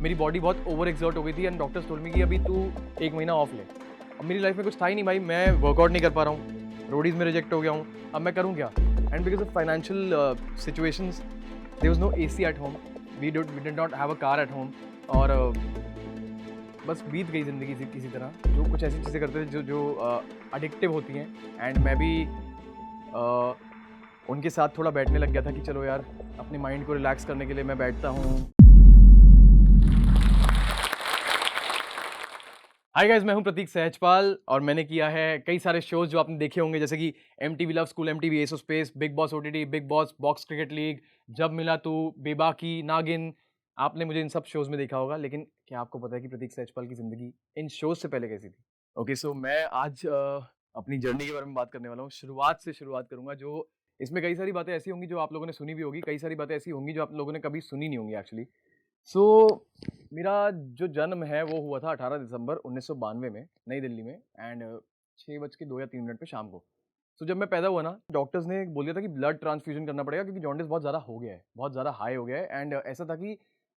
मेरी बॉडी बहुत over exert हो गई थी एंड डॉक्टर्स टोल्ड मी कि अभी तू 1 महीना ऑफ ले। अब मेरी लाइफ में कुछ था ही नहीं भाई, मैं वर्कआउट नहीं कर पा रहा हूँ, रोडीज़ में रिजेक्ट हो गया हूँ, अब मैं करूँ क्या? And because of financial situations there was no AC at home, we did not have a car at home और बस बीत गई ज़िंदगी किसी तरह। जो कुछ ऐसी चीज़ें करते थे जो एडिक्टिव होती हैं एंड मैं भी अ, उनके साथ थोड़ा बैठने लग गया था कि चलो यार अपने माइंड को रिलैक्स करने के लिए मैं बैठता हूँ। हाय गाइस, मैं हूं प्रतीक सहजपाल और मैंने किया है कई सारे शोज जो आपने देखे होंगे, जैसे कि MTV love school, MTV S of space, big boss OTT, big boss, box cricket league, जब मिला तू, बेबाकी, नागिन। आपने मुझे इन सब शोज में देखा होगा, लेकिन क्या आपको पता है कि प्रतीक सहजपाल की जिंदगी इन शोज से पहले कैसी थी? ओके, सो मैं आज अपनी जर्नी के बारे में बात करने वाला हूँ। शुरुआत से शुरुआत करूंगा। जो इसमें कई सारी बातें ऐसी होंगी जो आप लोगों ने सुनी भी होगी, कई सारी बातें ऐसी होंगी जो आप लोगों ने कभी सुनी नहीं होंगी एक्चुअली। सो मेरा जो जन्म है वो हुआ था 18 दिसंबर 1992 में नई दिल्ली में एंड 6:02 या 3 मिनट पे शाम को। तो जब मैं पैदा हुआ ना, डॉक्टर्स ने बोल दिया था कि ब्लड ट्रांसफ्यूजन करना पड़ेगा क्योंकि जॉन्डिस बहुत ज़्यादा हो गया है, बहुत ज़्यादा हाई हो गया है एंड ऐसा था कि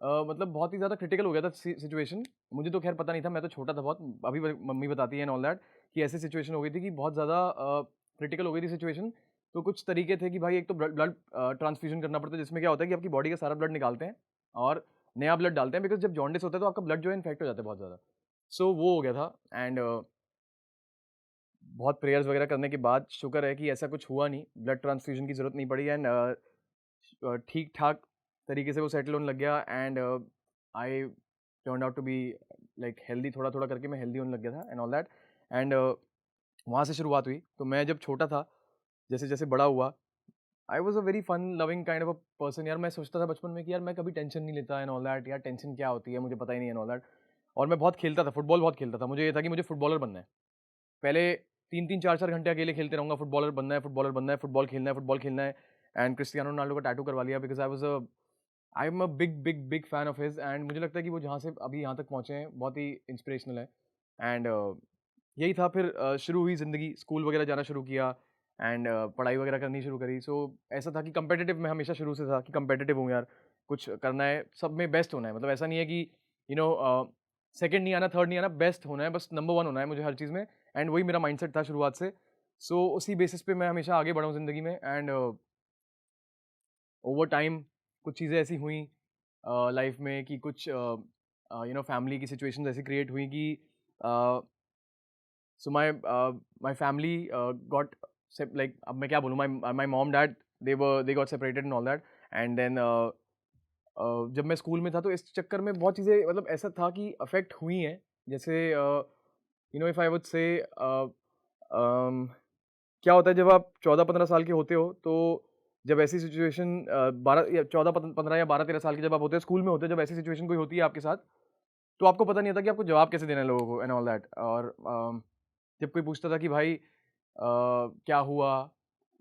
मतलब बहुत ही ज़्यादा क्रिटिकल हो गया था सिचुएशन। मुझे तो खैर पता नहीं था, मैं तो छोटा था बहुत, अभी मम्मी बताती है एंड ऑल दैट कि ऐसी सिचुएशन हो गई थी कि बहुत ज़्यादा क्रिटिकल हो गई थी सिचुएशन। तो कुछ तरीके थे कि भाई एक तो ब्लड ट्रांसफ्यूजन करना पड़ता है, जिसमें क्या होता है कि आपकी बॉडी का सारा ब्लड निकालते हैं और नया ब्लड डालते हैं, बिकॉज़ जब जॉन्डिस होता है तो आपका ब्लड जो है इन्फेक्ट हो जाता है बहुत ज़्यादा। सो वो हो गया था एंड बहुत प्रेयर्स वगैरह करने के बाद शुक्र है कि ऐसा कुछ हुआ नहीं, ब्लड ट्रांसफ्यूजन की ज़रूरत नहीं पड़ी एंड ठीक-ठाक तरीके से वो सेटल होने लग गया and I turned out to be like healthy, थोड़ा-थोड़ा करके मैं हेल्दी होने लग गया था एंड ऑल दैट एंड वहाँ से शुरुआत हुई। तो मैं जब छोटा था, जैसे-जैसे बड़ा हुआ, I was a very fun loving kind of a person यार। मैं सोचता था बचपन में कि यार मैं कभी टेंशन नहीं लेता एंड ऑल दैट, यार टेंशन क्या होती है मुझे पता ही नहीं एंड ऑल दैट। और मैं बहुत खेलता था, फुटबॉल बहुत खेलता था। मुझे ये था कि मुझे फुटबॉलर बनना है। पहले 3-3 4-4 घंटे अकेले खेलते रहूँगा, फुटबॉलर बनना है, फुटबॉलर बनना है, फुटबॉल खेलना है, फुटबॉल खेलना है एंड क्रिस्टियानो रोनाल्डो का टैटू करवा लिया because I am a big fan of his and मुझे लगता है कि वो जहाँ से अभी यहाँ तक पहुँचे हैं बहुत ही इंस्पिरेशनल है एंड यही था। फिर शुरू हुई ज़िंदगी, स्कूल वगैरह जाना शुरू किया एंड पढ़ाई वगैरह करनी शुरू करी। सो ऐसा था कि कम्पिटिटिव मैं हमेशा शुरू से था कि कम्पिटिटिव हूँ यार, कुछ करना है, सब में बेस्ट होना है। मतलब ऐसा नहीं है कि यू नो सेकंड नहीं आना, थर्ड नहीं आना, बेस्ट होना है, बस नंबर 1 होना है मुझे हर चीज़ में एंड वही मेरा माइंडसेट था शुरुआत से। सो उसी बेसिस पे मैं हमेशा आगे बढ़ा हूँ ज़िंदगी में एंड ओवर टाइम कुछ चीज़ें ऐसी हुई लाइफ में कि कुछ फैमिली की सिचुएशंस ऐसी क्रिएट हुई कि so my family got like, अब मैं क्या बोलूँ, my my mom dad they got separated and all that and then जब मैं स्कूल में था तो इस चक्कर में बहुत चीज़ें मतलब ऐसा था कि अफेक्ट हुई हैं। जैसे इफ आई वुड से क्या होता है जब आप 14-15 साल के होते हो, तो जब ऐसी सिचुएशन 12 या 14 15 या 12-13 साल के जब आप होते हैं, स्कूल में होते हैं, जब ऐसी सिचुएशन कोई होती है आपके साथ, तो आपको पता नहीं होता कि आपको जवाब कैसे देना है लोगों को एंड ऑल दैट। और जब कोई पूछता था कि भाई क्या हुआ?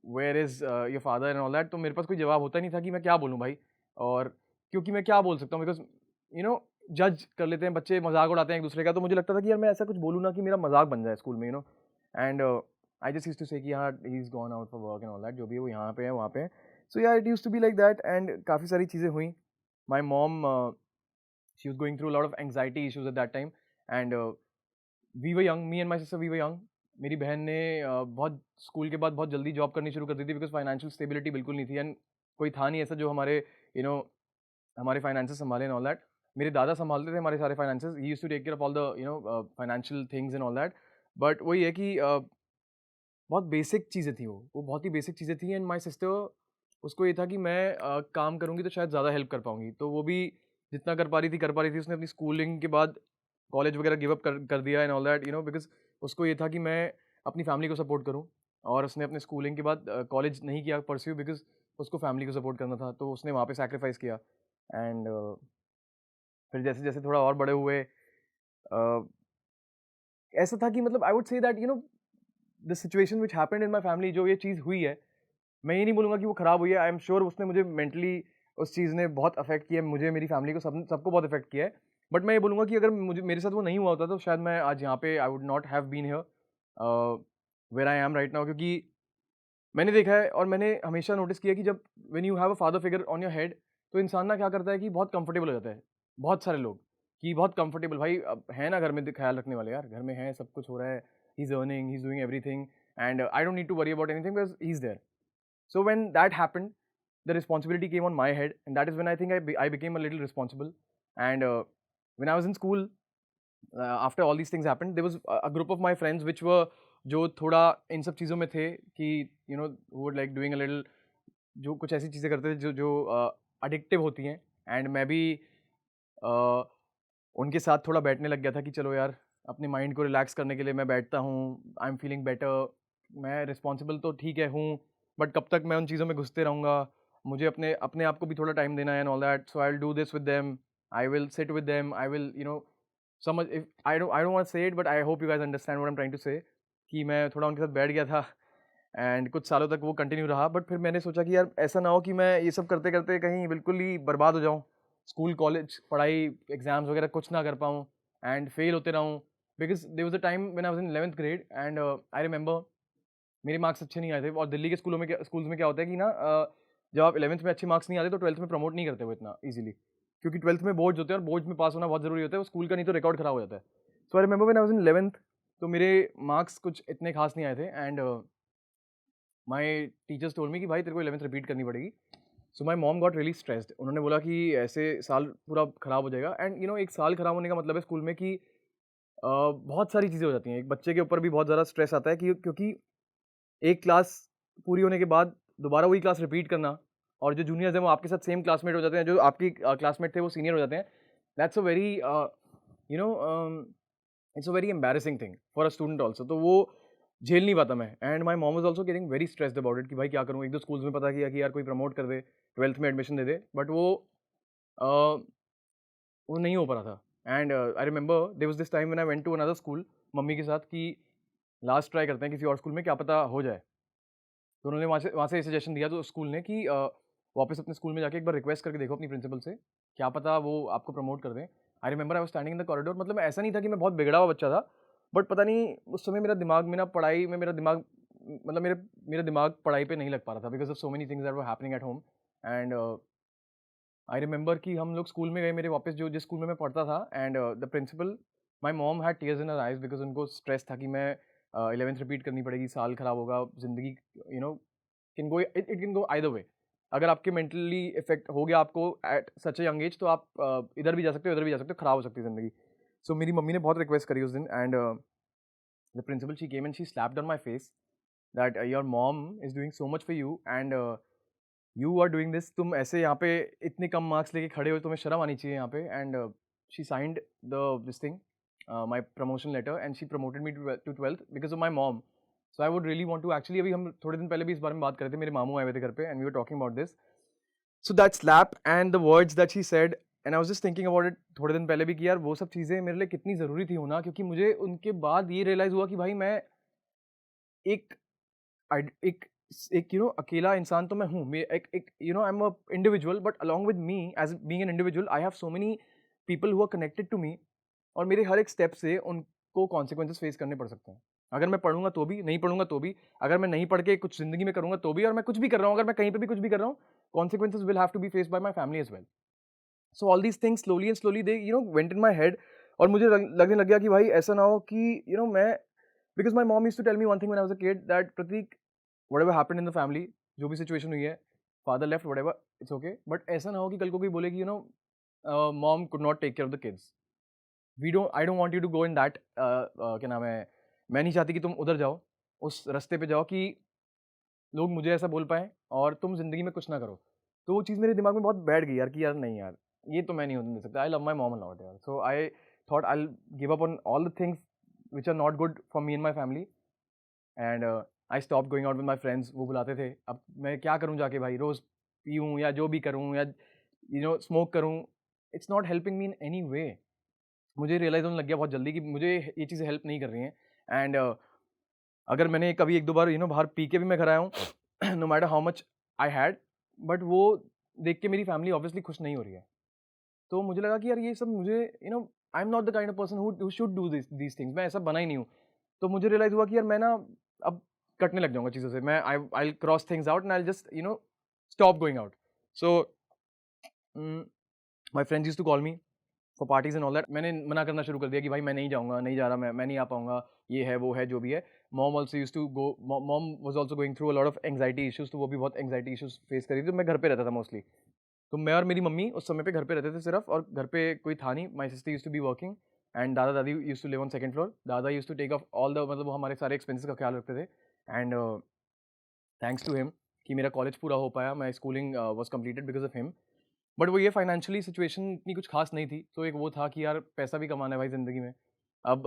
Where is your father and all that, तो मेरे पास कोई जवाब होता ही नहीं था कि मैं क्या बोलूँ भाई। और क्योंकि मैं क्या बोल सकता हूँ, बिकॉज़ यू नो जज कर लेते हैं बच्चे, मज़ाक उड़ाते हैं एक-दूसरे का, तो मुझे लगता था कि यार मैं ऐसा कुछ बोलूँ ना कि मेरा मज़ाक बन जाए स्कूल में, and I just used to say कि हाँ, he is gone out for work and all that, जो भी है वो यहाँ पे है, वहाँ पे है। So yeah it used to be like that and काफ़ी सारी चीज़ें हुई। My mom she was going through a lot of anxiety issues at that time and we were young, me and my sister we were young. मेरी बहन ने बहुत school के बाद बहुत जल्दी जॉब करनी शुरू कर दी थी बिकॉज़ फाइनेंशियल स्टेबिलिटी बिल्कुल नहीं थी एंड कोई था नहीं ऐसा जो हमारे यू नो हमारे फाइनेंसेस सँभाले एंड ऑल दैट। मेरे दादा सँभालते थे हमारे सारे finances. He used to take care of all the financial things and all that. But वही है कि बहुत बेसिक चीज़ें थी वो बहुत ही बेसिक चीज़ें थी एंड माय सिस्टर, उसको ये था कि मैं काम करूँगी तो शायद ज़्यादा हेल्प कर पाऊँगी। तो वो भी जितना कर पा रही थी। उसने अपनी स्कूलिंग के बाद कॉलेज वगैरह गिव अप कर दिया एंड ऑल दैट, बिकॉज़ उसको ये था कि मैं अपनी फैमिली को सपोर्ट करूँ। और उसने अपने स्कूलिंग के बाद कॉलेज नहीं किया परस्यू बिकॉज़ उसको फैमिली को सपोर्ट करना था। तो उसने वहाँ पे सैक्रिफाइस किया एंड फिर जैसे-जैसे थोड़ा और बड़े हुए, ऐसा था कि मतलब I would say that the situation which happened in my family, जो ये चीज़ हुई है, मैं ये नहीं बोलूँगा कि वो खराब हुई है। आई एम श्योर उसने मुझे मेंटली, उस चीज़ ने बहुत अफेक्ट किया है, मुझे, मेरी फैमिली को, सबको बहुत अफेक्ट किया है। बट मैं ये बोलूँगा कि अगर मुझे, मेरे साथ वो नहीं हुआ होता तो शायद मैं आज यहाँ पे I would not have been here where I am right now. क्योंकि मैंने देखा है और मैंने हमेशा नोटिस किया कि जब when you have a father figure on your head, तो इंसान ना क्या करता है कि बहुत कंफर्टेबल हो जाता है, बहुत सारे लोग। कि बहुत कंफर्टेबल भाई अब है ना घर में ख्याल रखने वाले यार, घर में है, सब कुछ हो रहा है, he is earning, he is doing everything and I don't need to worry about anything because he is there. So when that happened, the responsibility came on my head, and that is when I think I became a little responsible. And when I was in school, after all these things happened, there was a group of my friends which were जो थोड़ा इन सब चीज़ों में थे कि you know वो like doing a little, जो कुछ ऐसी चीज़ें करते थे जो जो अडिक्टिव होती हैं. एंड मैं भी uh, उनके साथ थोड़ा बैठने लग गया था कि चलो यार अपने माइंड को रिलैक्स करने के लिए मैं बैठता हूँ, आई एम फीलिंग बेटर, मैं रिस्पॉन्सिबल तो ठीक है हूँ, बट कब तक मैं उन चीज़ों में घुसते रहूँगा, मुझे अपने अपने आप को भी थोड़ा टाइम देना है and all that. So I will do this with them, I will sit with them, I will समझ, if I don't want say it but I hope you guys understand what I am trying to say, कि मैं थोड़ा उनके साथ बैठ गया था. And कुछ सालों तक वो कंटिन्यू रहा, बट फिर मैंने सोचा कि यार ऐसा ना हो कि मैं ये सब करते करते कहीं बिल्कुल ही बर्बाद हो जाऊँ, स्कूल कॉलेज पढ़ाई एग्जाम्स वगैरह कुछ ना कर पाऊँ एंड फेल होते रहूँ. Because there was a time when I was in 11th grade and I remember मेरे मार्क्स अच्छे नहीं आए थे. और दिल्ली के स्कूल्स में क्या होता है कि ना जब आप 11th में अच्छे मार्क्स नहीं आते तो 12th में प्रमोट नहीं करते वो इतना ईजिली, क्योंकि 12th में बोर्ड्स होते हैं और बोर्ड्स में पास होना बहुत ज़रूरी होता है, वो स्कूल का नहीं तो रिकॉर्ड खराब हो जाता है. So I remember when I was in 11th, तो मेरे मार्क्स कुछ इतने खास नहीं आए थे and my teachers told me कि भाई तेरे को 11th रिपीट करनी पड़ेगी. So my mom got really stressed. उन्होंने बोला कि ऐसे साल पूरा ख़राब हो जाएगा. एंड एक साल ख़राब होने का मतलब है स्कूल में कि बहुत सारी चीज़ें हो जाती हैं. एक बच्चे के ऊपर भी बहुत ज़्यादा स्ट्रेस आता है कि क्योंकि एक क्लास पूरी होने के बाद दोबारा वही क्लास रिपीट करना, और जो जूनियर्स हैं वो आपके साथ सेम क्लासमेट हो जाते हैं, जो आपकी क्लासमेट थे वो सीनियर हो जाते हैं. That's a very you know it's a very embarrassing thing for a student also. तो वो झेल नहीं पाता मैं. And my mom is also getting very stressed about it कि भाई क्या करूँ. एक दो स्कूल्स में पता किया कि यार कोई प्रमोट कर दे, 12th में एडमिशन दे दे, बट वो नहीं हो पा रहा था. And I remember there was this time when I went to another school mummy के साथ कि लास्ट ट्राई करते हैं किसी और स्कूल में, क्या पता हो जाए. तो उन्होंने वहाँ से सजेशन दिया तो स्कूल ने कि वापस अपने स्कूल में जाके एक बार रिक्वेस्ट करके देखो अपनी प्रिंसिपल से, क्या पता वो आपको प्रमोट कर दें. आई remember I was standing in the corridor. मतलब ऐसा नहीं था कि मैं बहुत बिगड़ा हुआ बच्चा था, बट पता नहीं उस समय मेरा दिमाग में ना पढ़ाई में मेरा दिमाग, मतलब मेरा दिमाग पढ़ाई पे नहीं लग पा रहा था because of so many things that were happening at home. And I remember कि हम लोग स्कूल में गए मेरे वापस, जो जिस स्कूल में मैं पढ़ता था. And the principal, my mom had tears in her eyes because उनको स्ट्रेस था कि मैं 11th रिपीट करनी पड़ेगी, साल खराब होगा, ज़िंदगी can go, it can go either way. अगर आपके मेंटली इफेक्ट हो गया आपको at such a young age, तो आप इधर भी जा सकते हो, इधर भी जा सकते हो, खराब हो सकती है ज़िंदगी. सो मेरी मम्मी ने बहुत रिक्वेस्ट करी उस दिन. And the principal she came and she slapped on my face that your mom is doing so much for you and you are doing this. तुम ऐसे यहाँ पे इतने कम मार्क्स लेके खड़े हो, तुम्हें शर्म आनी चाहिए यहाँ पे. And she signed the this thing, my promotion letter, and she promoted me to 12th because of my mom. So I would really want to actually, अभी हम थोड़े दिन पहले भी इस बारे में बात कर रहे थे, मेरे मामू आए हुए थे घर पे and we were talking about this. So that slap and the words that she said, and I was just thinking about it थोड़े दिन पहले भी कि यार वो सब चीज़ें मेरे लिए कितनी ज़रूरी थी होना, क्योंकि मुझे उनके बाद ये रियलाइज़ हुआ कि भाई मैं एक एक एक अकेला इंसान तो मैं हूँ. मैं एक एक I am a individual, but along with me as being an individual I have so many people who are connected to me. और मेरे हर एक स्टेप से उनको कॉन्सिक्वेंसेस फेस करने पड़ सकते हैं. अगर मैं पढ़ूंगा तो भी, नहीं पढ़ूंगा तो भी, अगर मैं नहीं पढ़ के कुछ जिंदगी में करूंगा तो भी, और मैं कुछ भी कर रहा हूँ, अगर मैं कहीं पे भी कुछ भी कर रहा हूँ, consequences will have to be faced by my family as well. So all these things slowly and slowly they went in my head. और मुझे लगने लग गया कि भाई ऐसा ना हो कि मैं, because my mom used to tell me one thing when I was a kid that Prateek, whatever happened in the family, जो भी सिचुएशन हुई है, father left whatever, it's okay, but ऐसा ना हो कि कल को कोई बोले कि mom could not take care of the kids. I don't want you to go in that, क्या नाम है, मैं नहीं चाहती कि तुम उधर जाओ, उस रास्ते पे जाओ कि लोग मुझे ऐसा बोल पाएँ और तुम ज़िंदगी में कुछ ना करो. तो वो चीज़ मेरे दिमाग में बहुत बैठ गई यार कि यार नहीं यार, ये तो मैं नहीं होने दे सकता. I love my mom a lot यार. So I thought I will give up on all the things which are not good for me and my family. And I stop going out with my friends. वो बुलाते थे, अब मैं क्या करूँ जाके भाई, रोज़ पीऊँ या जो भी करूँ या स्मोक करूँ, it's not helping me in any way. मुझे रियलाइज़ होने लग गया बहुत जल्दी कि मुझे ये चीज़ें हेल्प नहीं कर रही हैं. एंड अगर मैंने कभी एक दो बार बाहर पी के भी मैं घर आया हूँ, no matter how much I had, but वो देख के मेरी फैमिली ऑब्वियसली खुश नहीं हो रही है. तो मुझे लगा कि यार ये सब मुझे I am not the kind of person who should do these things. मैं ऐसा बना ही नहीं हूँ. तो मुझे रियलाइज़ हुआ कि यार मैं ना अब कटने लग जाऊँगा चीज़ों से. मैं I cross things out and I just stop going out. So my friends used to call me for parties and all that. मैंने मना करना शुरू कर दिया कि भाई मैं नहीं जाऊँगा, नहीं जा रहा, मैं नहीं आ पाऊँगा, ये है, वो है, जो भी है। Mom also used to go, mom was also going through a lot of anxiety issues, तो वो भी बहुत एंग्जायटी इश्यूज़ फेस कर रही थी, तो मैं घर पे रहता था मोस्टली। तो मैं और मेरी मम्मी उस समय पे घर पे रहते थे सिर्फ, और घर पे कोई था नहीं। My sister used to be working and दादा-दादी used to live on second floor. दादा used to take off all the, मतलब वो हमारे सारे एक्सपेंसेस का ख्याल रखते थे। एंड थैंक्स टू हिम कि मेरा कॉलेज पूरा हो पाया, my schooling was completed because of him. But वो ये फाइनेंशियली सिचुएशन इतनी कुछ खास नहीं थी, तो एक वो था कि यार पैसा भी कमाना है भाई ज़िंदगी में। अब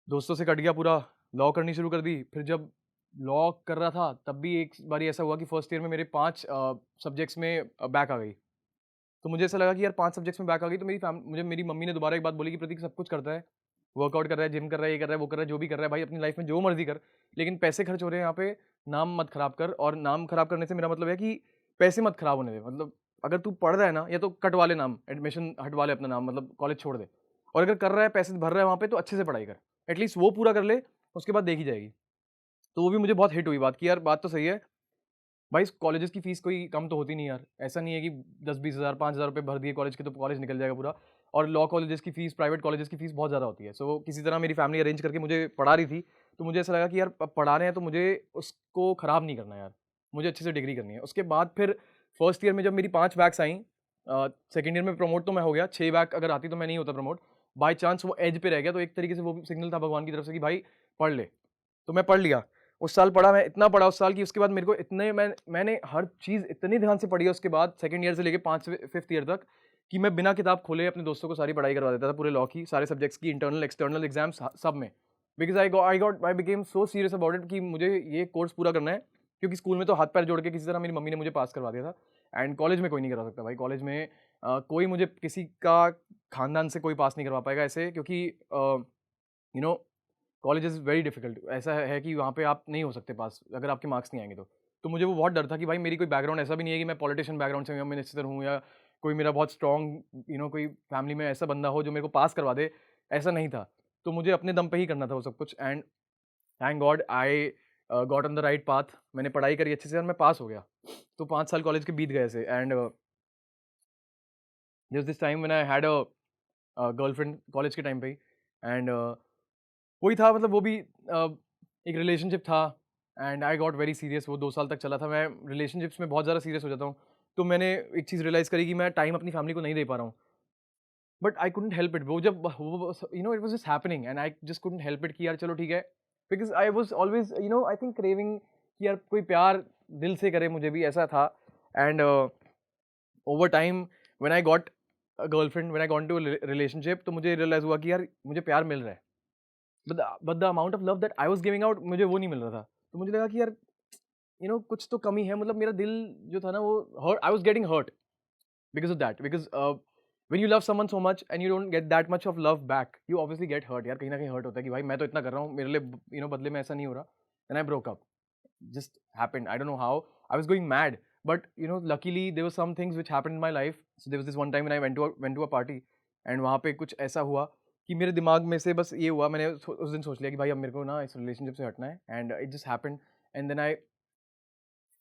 दोस्तों से कट गया पूरा, लॉ करनी शुरू कर दी। फिर जब लॉ कर रहा था तब भी एक बारी ऐसा हुआ कि फर्स्ट ईयर में मेरे 5 सब्जेक्ट्स में बैक आ गई। तो मुझे ऐसा लगा कि यार 5 सब्जेक्ट्स में बैक आ गई, तो मुझे मेरी मम्मी ने दोबारा एक बात बोली कि प्रतीक सब कुछ करता है, वर्कआउट कर रहा है, जिम कर रहा है, ये कर रहा है, वो कर रहा है, जो भी कर रहा है भाई अपनी लाइफ में जो मर्ज़ी कर, लेकिन पैसे खर्च हो रहे हैं यहाँ पे, नाम मत खराब कर। और नाम खराब करने से मेरा मतलब है कि पैसे मत खराब होने दे। मतलब अगर तू पढ़ रहा है ना, या तो कटवा ले नाम, एडमिशन हटवा ले अपना नाम, मतलब कॉलेज छोड़ दे। और अगर कर रहा है, पैसे भर रहा है वहाँ पे, तो अच्छे से पढ़ाई कर, एटलीस्ट वो पूरा कर ले, उसके बाद देखी जाएगी। तो वो भी मुझे बहुत हिट हुई बात कि यार बात तो सही है। भाई कॉलेजेस की फीस कोई कम तो होती नहीं यार। ऐसा नहीं है कि 10-20 हज़ार, 5,000 रुपए भर दिए कॉलेज के तो कॉलेज निकल जाएगा पूरा। और लॉ कॉलेजेस की फीस, प्राइवेट कॉलेजेस की फीस बहुत ज़्यादा होती है। सो किसी तरह मेरी फैमिली अरेंज करके मुझे पढ़ा रही थी। तो मुझे ऐसा लगा कि यार अब पढ़ा रहे हैं तो मुझे उसको ख़राब नहीं करना यार। मुझे अच्छे से डिग्री करनी है। उसके बाद फिर फर्स्ट ईयर में जब मेरी 5 बैक्स आईं, सेकंड ईयर में प्रमोट तो मैं हो गया। 6 बैक अगर आती तो मैं नहीं होता प्रमोट। बाय चांस वो एज पे रह गया, तो एक तरीके से वो भी सिग्नल था भगवान की तरफ से कि भाई पढ़ ले। तो मैं पढ़ लिया। उस साल पढ़ा, मैं इतना पढ़ा उस साल कि उसके बाद मेरे को इतने मैंने हर चीज़ इतनी ध्यान से पढ़ी है उसके बाद, सेकंड ईयर से लेके 5वीं 5th ईयर तक, कि मैं बिना किताब खोले अपने दोस्तों को सारी पढ़ाई करवा देता था, पूरे लॉ की, सारे सब्जेक्ट्स की, इंटरनल, एक्सटर्नल एग्ज़ाम्स सब में। Because I became so serious about it कि मुझे ये कोर्स पूरा करना है, क्योंकि स्कूल में तो हाथ पैर जोड़ के किसी तरह मेरी मम्मी ने मुझे पास करवा दिया था। एंड कॉलेज में कोई नहीं करा सकता भाई। कॉलेज में कोई मुझे, किसी का खानदान से कोई पास नहीं करवा पाएगा ऐसे, क्योंकि you know college is very difficult. ऐसा है कि वहाँ पे आप नहीं हो सकते पास, अगर आपके मार्क्स नहीं आएँगे तो। तो मुझे वो बहुत डर था कि भाई मेरी कोई बैकग्राउंड ऐसा भी नहीं है कि मैं पॉलिटिशियन बैकग्राउंड से हूँ या मिनिस्टर हूँ, या कोई मेरा बहुत स्ट्रॉन्ग कोई फैमिली में ऐसा बंदा हो जो मेरे को पास करवा दे, ऐसा नहीं था। तो मुझे अपने दम पे ही करना था वो सब कुछ। And thank God I got on the right path. मैंने पढ़ाई करी अच्छे से और मैं पास हो गया। तो 5 साल कॉलेज के बीत गए ऐसे। And there was this time when I had girlfriend college के टाइम पे ही। एंड वही था, मतलब वो भी एक रिलेशनशिप था। And I got very serious. वो 2 साल तक चला था। मैं रिलेशनशिप्स में बहुत ज़्यादा सीरियस हो जाता हूँ। तो मैंने एक चीज़ रियलाइज़ करी कि मैं टाइम अपनी फैमिली को नहीं दे पा रहा हूँ। But I couldn't help it. वो जब वो it was just happening and I just couldn't help it कि यार चलो ठीक है। Because I was always I think craving कि यार कोई प्यार दिल से करे, मुझे भी ऐसा था। And over time when I got a girlfriend, when I got into a relationship, तो मुझे रियलाइज़ हुआ कि यार मुझे प्यार मिल रहा है। But the amount of love that I was giving out, मुझे वो नहीं मिल रहा था। तो मुझे लगा कि यार कुछ तो कमी है। मतलब मेरा दिल जो था ना, वो hurt, I was getting hurt because of that. Because when you love someone so much and you don't get that much of love back, you obviously get hurt यार। कहीं न कहीं हर्ट होता है कि भाई मैं तो इतना कर रहा हूँ, मेरे लिए बदले में ऐसा नहीं हो रहा। And I broke up. Just happened. I don't know how. I was going mad, but luckily there were some things which happened in my life. So there was this one time when I went to a party, and वहाँ पे कुछ ऐसा हुआ कि मेरे दिमाग में से बस ये हुआ, मैंने उस दिन सोच लिया कि भाई अब मेरे को ना इस रिलेशनशिप से हटना है। And it just happened. And then I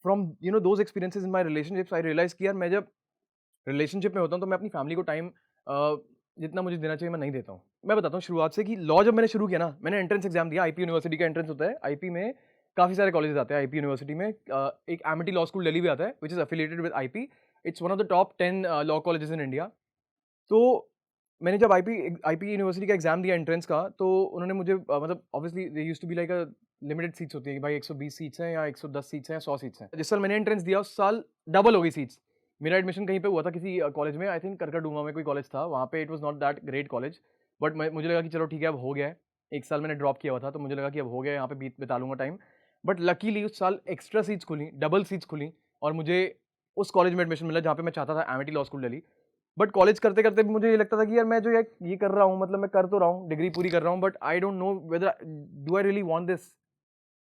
from those experiences in my relationships I realize कि यार मैं जब रिलेशनशिप में होता हूँ तो मैं अपनी फैमिली को टाइम जितना मुझे देना चाहिए मैं नहीं देता हूँ। मैं बताता हूँ शुरुआत से कि लॉ जब मैंने शुरू किया ना, मैंने एंट्रेंस एग्जाम दिया। आईपी यूनिवर्सिटी का एंट्रेंस होता है। आईपी में काफ़ी सारे कॉलेजेस आते हैं। आईपी यूनिवर्सिटी में एक एमिटी लॉ स्कूल दिल्ली भी आता है, which is affiliated with IP. It's one of the top 10 law colleges in India. तो मैंने जब आईपी यूनिवर्सिटी का एग्जाम दिया एंट्रेंस का, तो उन्होंने मुझे मतलब obviously they used to be like a limited seats होती है कि भाई 120 सीट्स हैं या 110 सीट्स हैं या 100 सीट्स हैं। जिस साल मैंने एंट्रेंस दिया उस साल डबल हो गई सीट्स। मेरा एडमिशन कहीं पे हुआ था किसी कॉलेज में, आई थिंक करकरडूमा में कोई कॉलेज था। वहाँ पे it was not that great college, but मुझे लगा कि चलो ठीक है अब हो गया है। एक साल मैंने ड्रॉप किया हुआ था, तो मुझे लगा कि अब हो गया है, यहाँ पे बिता लूंगा टाइम। बट लकीली उस साल एक्स्ट्रा सीट्स खुली, डबल सीट्स खुली, और मुझे उस कॉलेज में एडमिशन मिला जहाँ पे मैं चाहता था, Amity law school Delhi. But college करते करते भी मुझे ये लगता था कि यार मैं जो ये कर रहा हूँ, मतलब मैं कर तो रहा हूँ, डिग्री पूरी कर रहा हूँ, but I don't know whether do I really want this.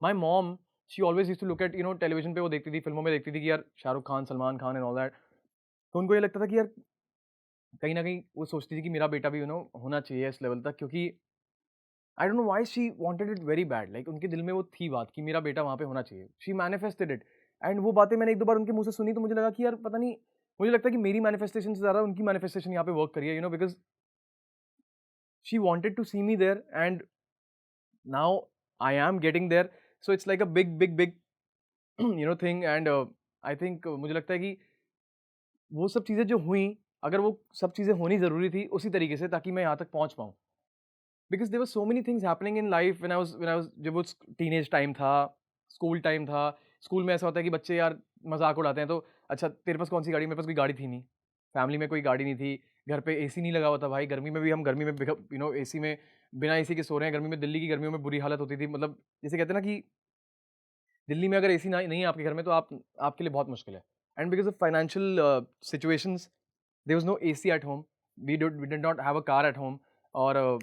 My mom, she always used to look at television पे, वो देखती थी, फिल्मों में देखती थी कि यार Shahrukh Khan, Salman Khan and all that. तो उनको ये लगता था कि यार कहीं ना कहीं वो सोचती थी कि मेरा बेटा भी होना चाहिए इस लेवल तक, क्योंकि आई don't know why she wanted it very bad. Like उनके दिल में वो थी बात कि मेरा बेटा वहाँ पे होना चाहिए। She manifested it. एंड वो बातें मैंने एक दो बार उनके मुंह से सुनी, तो मुझे लगा कि यार पता नहीं मुझे लगता है कि मेरी मैनिफेस्टेशन से ज़्यादा उनकी मैनिफेस्टेशन यहाँ पे वर्क करी है, you know, because she wanted to see me there and now I am getting there, so it's like a big big big you know thing and I think मुझे लगता है कि वो सब चीज़ें जो हुई, अगर वो सब चीज़ें होनी ज़रूरी थी उसी तरीके से, ताकि मैं यहाँ तक पहुँच पाऊँ। Because there were so many things happening in life when I was जब वो टीनेज टाइम था, स्कूल टाइम था। स्कूल में ऐसा होता है कि बच्चे यार मज़ाक उड़ाते हैं, तो अच्छा तेरे पास कौन-सी गाड़ी? मेरे पास कोई गाड़ी थी नहीं। फैमिली में कोई गाड़ी नहीं थी। घर पे एसी नहीं लगा हुआ था भाई, गर्मी में भी हम गर्मी में यू नो एसी में बिना एसी के सो रहे हैं। गर्मी में, दिल्ली की गर्मियों में बुरी हालत होती थी। मतलब जैसे कहते हैं ना कि दिल्ली में अगर एसी ना नहीं है आपके घर में, तो आपके लिए बहुत मुश्किल है। And because of financial situations there was no AC at home. We did not have a car at home और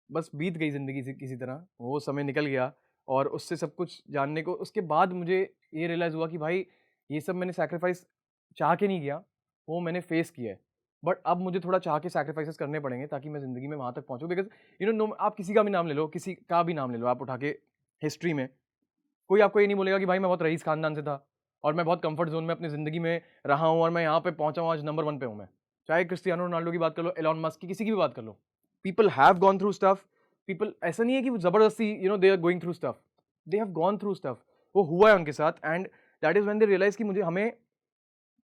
बस बीत गई ज़िंदगी किसी तरह, वो समय निकल गया और उससे सब कुछ जानने को, उसके बाद मुझे ये रियलाइज़ हुआ कि भाई ये सब मैंने सैक्रिफ़ाइस चाह के नहीं किया, वो मैंने फ़ेस किया है। बट अब मुझे थोड़ा चाह के सैक्रिफ़ाइसेस करने पड़ेंगे ताकि मैं ज़िंदगी में वहाँ तक पहुँचूँ, बिकॉज़ यू नो आप किसी का भी नाम ले लो, किसी का भी नाम ले लो आप उठा के हिस्ट्री में, कोई आपको ये नहीं बोलेगा कि भाई मैं बहुत रईस ख़ानदान से था और मैं बहुत कम्फ़र्ट ज़ोन में अपनी ज़िंदगी में रहा हूँ और मैं यहाँ पे पहुँचा हूँ, आज नंबर 1 पे हूँ मैं। चाहे क्रिस्टियानो रोनाल्डो की बात कर लो, एलन मस्क की, किसी की भी बात कर लो। People have gone through stuff. People, ऐसा नहीं है कि वो ज़बरदस्ती you know they are going through stuff. They have gone through stuff. वो हुआ है उनके साथ and that is when they realise कि मुझे हमें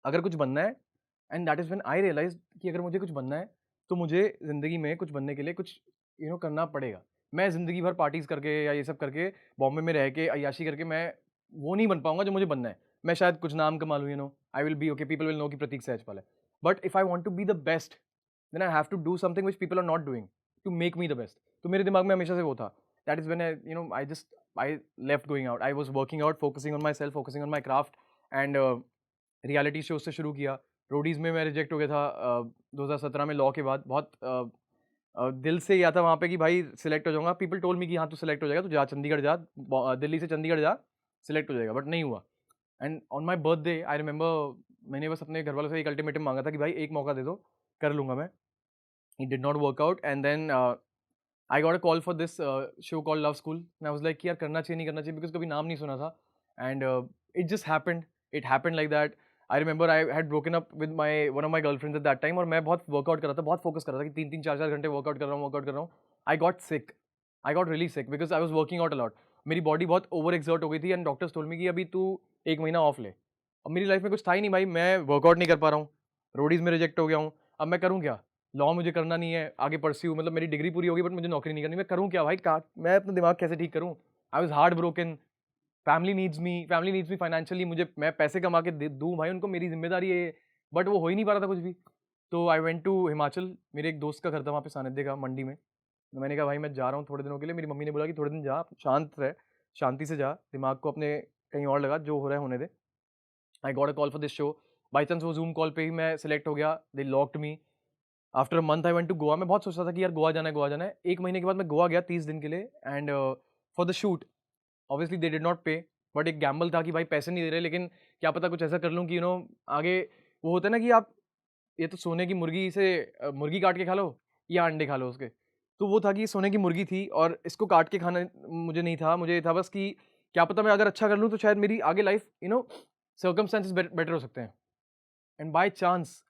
अगर कुछ बनना है, and that is when I realise कि अगर मुझे कुछ बनना है, तो मुझे ज़िंदगी में कुछ बनने के लिए कुछ यू नो करना पड़ेगा। मैं ज़िंदगी भर पार्टीज़ करके या ये सब करके, बॉम्बे में रह के, अय्याशी करके मैं वो नहीं बन पाऊँगा जो मुझे बनना है। मैं शायद कुछ नाम कमा लूँ, you know, I will be okay, people will know कि प्रतीक सहजपाल है। But if I want to be the best, then I have to do something which people are not doing to make me the best. तो मेरे दिमाग में हमेशा से वो था। That is when I you know I left going out. I was working out, focusing on myself, focusing on my craft and reality shows से शुरू किया। रोडीज़ में मैं रिजेक्ट हो गया था 2017 में लॉ के बाद। बहुत दिल से गया था वहाँ पे कि भाई सिलेक्ट हो जाऊँगा। पीपल टोल्ड मी कि हाँ, तू सिलेक्ट हो जाएगा, तू जा चंडीगढ़ जा, दिल्ली से चंडीगढ़ जा, सिलेक्ट हो जाएगा, बट नहीं हुआ। And on my birthday I remember मैंने बस अपने घरवालों से एक अल्टीमेटम माँगा था कि भाई एक मौका दे दो, कर लूँगा मैं। It did not work out and then I got a call for this show called Love School and I was like कि यार करना चाहिए, नहीं करना चाहिए, बिकॉज़ कभी नाम नहीं सुना था and it just happened, it happened like that. I remember I had broken up with my one of my girlfriends eight that time और मैं बहुत वर्कआउट कर रहा था, बहुत फोकस कर रहा था कि 3-3 4-4 घंटे वर्कआउट कर रहा हूँ। I got sick, I got really sick because I was working out a lot. मेरी बॉडी बहुत ओवर एक्सर्ट हो गई थी एंड डॉक्टर्स टोल्ड मी कि अभी तू 1 महीना ऑफ ले। अब मेरी लाइफ में कुछ था ही नहीं भाई, मैं वर्कआउट नहीं कर पा रहा हूँ, रोडीज़ में रिजेक्ट हो गया हूँ, अब मैं करूँ क्या? लॉ मुझे करना नहीं है, आगे परस्यू, मतलब मेरी डिग्री पूरी होगी बट मुझे नौकरी नहीं करनी, मैं करूँ क्या भाई? मैं अपना दिमाग कैसे ठीक करूँ? I was heart broken, family needs me financially, मुझे, मैं पैसे कमा के दे दूँ भाई उनको, मेरी ज़िम्मेदारी है ये, बट वो हो ही नहीं पा रहा था कुछ भी। तो आई वेंट टू हिमाचल, मेरे एक दोस्त का घर था वहाँ पे सानिध्य का, मंडी में। तो मैंने कहा भाई मैं जा रहा हूँ थोड़े दिनों के लिए, मेरी मम्मी ने बोला कि थोड़े दिन जा, शांत रह, शांति से जा, दिमाग को अपने कहीं और लगा, जो हो रहा है होने दे। I got a call for this show, by chance वो ज़ूम कॉल पे ही मैं सिलेक्ट हो गया, they locked me. After a month I went to Goa. मैं बहुत सोच रहा था कि यार गोवा जाना है, गोवा जाना है। 1 महीने के बाद मैं गोवा गया 30 दिन के लिए and for the shoot obviously they did not पे, बट एक गैम्बल था कि भाई पैसे नहीं दे रहे, लेकिन क्या पता कुछ ऐसा कर लूँ कि यू नो आगे, वो होता है ना कि आप, ये तो सोने की मुर्गी से मुर्गी काट के खा लो या अंडे खा लो उसके। तो वो था कि सोने की मुर्गी थी और इसको काट के खाना मुझे नहीं था, मुझे ये था बस कि क्या पता मैं अगर अच्छा कर लूँ तो शायद मेरी आगे life you know circumstances better हो सकते हैं। And by chance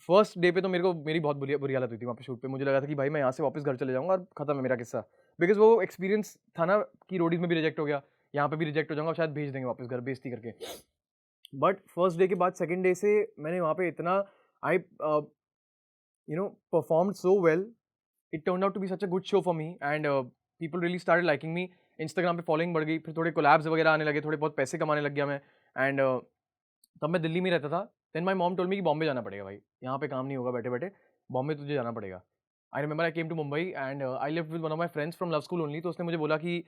first day पे तो मेरे को, मेरी बहुत बुरी बुरी हालत हुई थी वहाँ पे शूट पे। मुझे लगा था कि भाई मैं यहाँ से वापस घर चले जाऊँगा और खत्म है मेरा किस्सा। बिकॉज़ वो एक्सपीरियंस था ना कि रोडीज़ में भी रिजेक्ट हो गया, यहाँ पे भी रिजेक्ट हो जाऊँगा, शायद भेज देंगे वापस घर बेइज़्ज़ती करके। बट फर्स्ट डे के बाद सेकंड डे से मैंने वहाँ पे इतना, I you know performed so well, it turned out to be such a good show for me and people really started liking me. Instagram पे फॉलोइंग बढ़ गई, फिर थोड़े कोलैब्स वगैरह आने लगे, थोड़े बहुत पैसे कमाने लग गया मैं एंड तब मैं दिल्ली में रहता था। Then my mom told me कि बॉम्बे जाना पड़ेगा भाई, यहाँ पे काम नहीं होगा बैठे-बैठे, बॉम्बे तुझे जाना पड़ेगा। I remember I came to Mumbai and I lived with one of my friends from Love School only. तो उसने मुझे बोला कि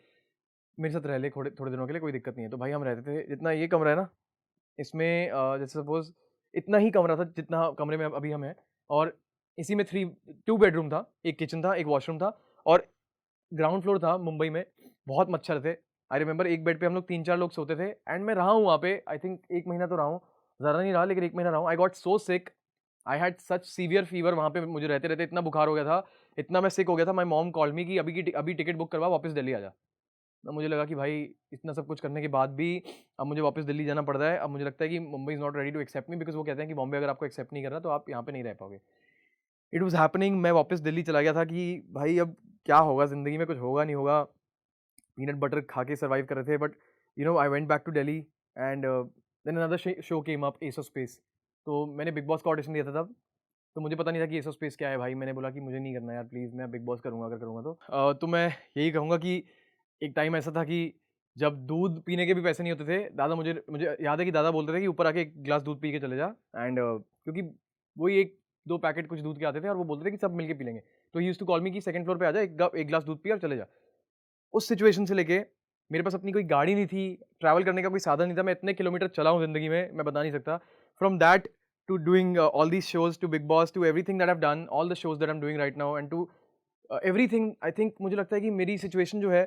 मेरे साथ रह ले थोड़े थोड़े दिनों के लिए, कोई दिक्कत नहीं है। तो भाई हम रहते थे, जितना ये कमरा है ना, इसमें जैसे सपोज़ इतना ही कमरा था जितना कमरे में अभी हम हैं, और इसी में 2 बेडरूम था, 1 किचन था, 1 वॉशरूम था और ग्राउंड फ्लोर था मुंबई में, बहुत मच्छर थे। आई रिमेंबर एक बेड पे हम लोग 3-4 लोग सोते थे एंड मैं रहा हूँ वहाँ पे, आई थिंक 1 महीना तो रहा हूँ, ज़्यादा नहीं रहा लेकिन 1 महीना रहा हूँ। I got so sick, I had such severe fever वहाँ पे, मुझे रहते-रहते इतना बुखार हो गया था, इतना मैं सिक हो गया था, माय मॉम कॉल्ड मी कि अभी टिकट बुक करवा, वापस दिल्ली आ जा। मुझे लगा कि भाई इतना सब कुछ करने के बाद भी अब मुझे वापस दिल्ली जाना पड़ रहा है। अब मुझे लगता है कि Mumbai is not ready to accept me, बिकॉज़ वो कहते हैं कि बॉम्बे अगर आपको एक्सेप्ट नहीं कर रहा तो आप यहाँ पे नहीं रह पाओगे। इट वाज़ हैपनिंग, मैं वापस दिल्ली चला गया था कि भाई अब क्या होगा ज़िंदगी में, कुछ होगा नहीं होगा। पीनट बटर खा के सर्वाइव कर रहे थे, but I went back to Delhi and then another show came up, Ace of Space. तो मैंने बिग बॉस का ऑडिशन दिया था तब। तो मुझे पता नहीं था कि एस ऑफ स्पेस क्या है भाई। मैंने बोला कि मुझे नहीं करना यार, प्लीज़ मैं बिग बॉस करूँगा अगर करूँगा तो। तो मैं यही कहूँगा कि एक टाइम ऐसा था कि जब दूध पीने के भी पैसे नहीं होते थे, दादा मुझे मुझे याद है कि दादा बोलते थे कि ऊपर आके 1 ग्लास दूध पी के चले जा। एंड क्योंकि वही 1-2 पैकेट कुछ दूध के आते थे और वो बोलते थे कि सब मिलके पी लेंगे। तो he used to call me कि सेकंड फ्लोर पे आ जा, 1 ग्लास दूध पी और चले जा। उस सिचुएशन से लेके मेरे पास अपनी कोई गाड़ी नहीं थी, ट्रैवल करने का कोई साधन नहीं था, मैं इतने किलोमीटर चला हूँ ज़िंदगी में, मैं बता नहीं सकता। From that to doing all these shows, to Bigg Boss, to everything that I have done, all the shows that I am doing right now, and to everything, I think मुझे लगता है कि मेरी सिचुएशन जो है,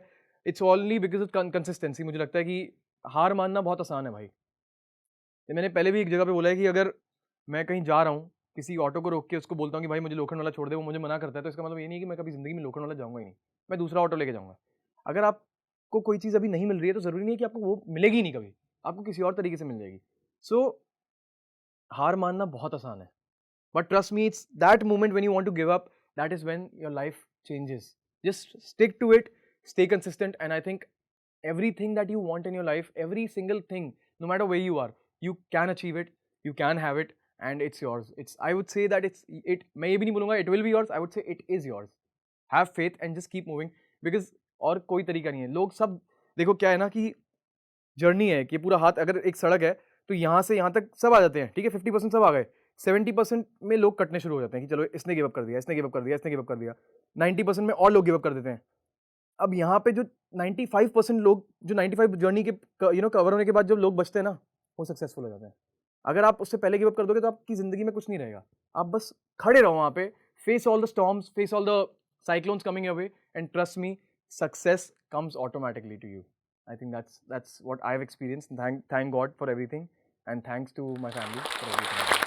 it's only because of consistency. मुझे लगता है कि हार मानना बहुत आसान है भाई। ये मैंने पहले भी एक जगह पे बोला है कि अगर मैं कहीं जा रहा हूँ, किसी ऑटो को रोक के उसको बोलता हूँ कि भाई मुझे लोखंड वाला छोड़ दे, वो मुझे मना करता है, तो इसका मतलब ये नहीं है कि मैं कभी ज़िंदगी में लोखंड वाला जाऊँगा ही नहीं। मैं दूसरा ऑटो लेके जाऊँगा। अगर आपको कोई चीज़ अभी नहीं मिल रही है, तो ज़रूरी नहीं है कि आपको वो मिलेगी ही नहीं कभी। आपको किसी और तरीके से मिल जाएगी। सो हार मानना बहुत आसान है। But trust me, it's that moment when you want to give up, that is when your life changes. Just stick to it, stay consistent, and I think everything that you want in your life, every single thing, no matter where you are, you can achieve it, you can have it, and it's yours. I would say that मैं ये भी नहीं बोलूँगा it will be yours, I would say it is yours. Have faith and just keep moving, because और कोई तरीका नहीं है। लोग सब देखो क्या है ना कि जर्नी है कि पूरा हाथ अगर एक सड़क है, तो यहाँ से यहाँ तक सब आ जाते हैं, ठीक है? 50% सब आ गए। 70% में लोग कटने शुरू हो जाते हैं कि चलो इसने गिव अप कर दिया, इसने गिव अप कर दिया, इसने गिव अप कर दिया। 90% में और लोग गिव अप कर देते हैं। अब यहाँ पे जो 95% लोग, जो 95 जर्नी के कवर होने के बाद जब लोग बचते हैं ना, वो सक्सेसफुल हो जाते हैं। अगर आप उससे पहले गिव अप कर दोगे तो आपकी ज़िंदगी में कुछ नहीं रहेगा। आप बस खड़े रहो वहाँ पे, face all the storms, face all the cyclones coming your way, and trust me, success comes automatically to you. I think that's what I've experienced, and thank God for everything, and thanks to my family for everything.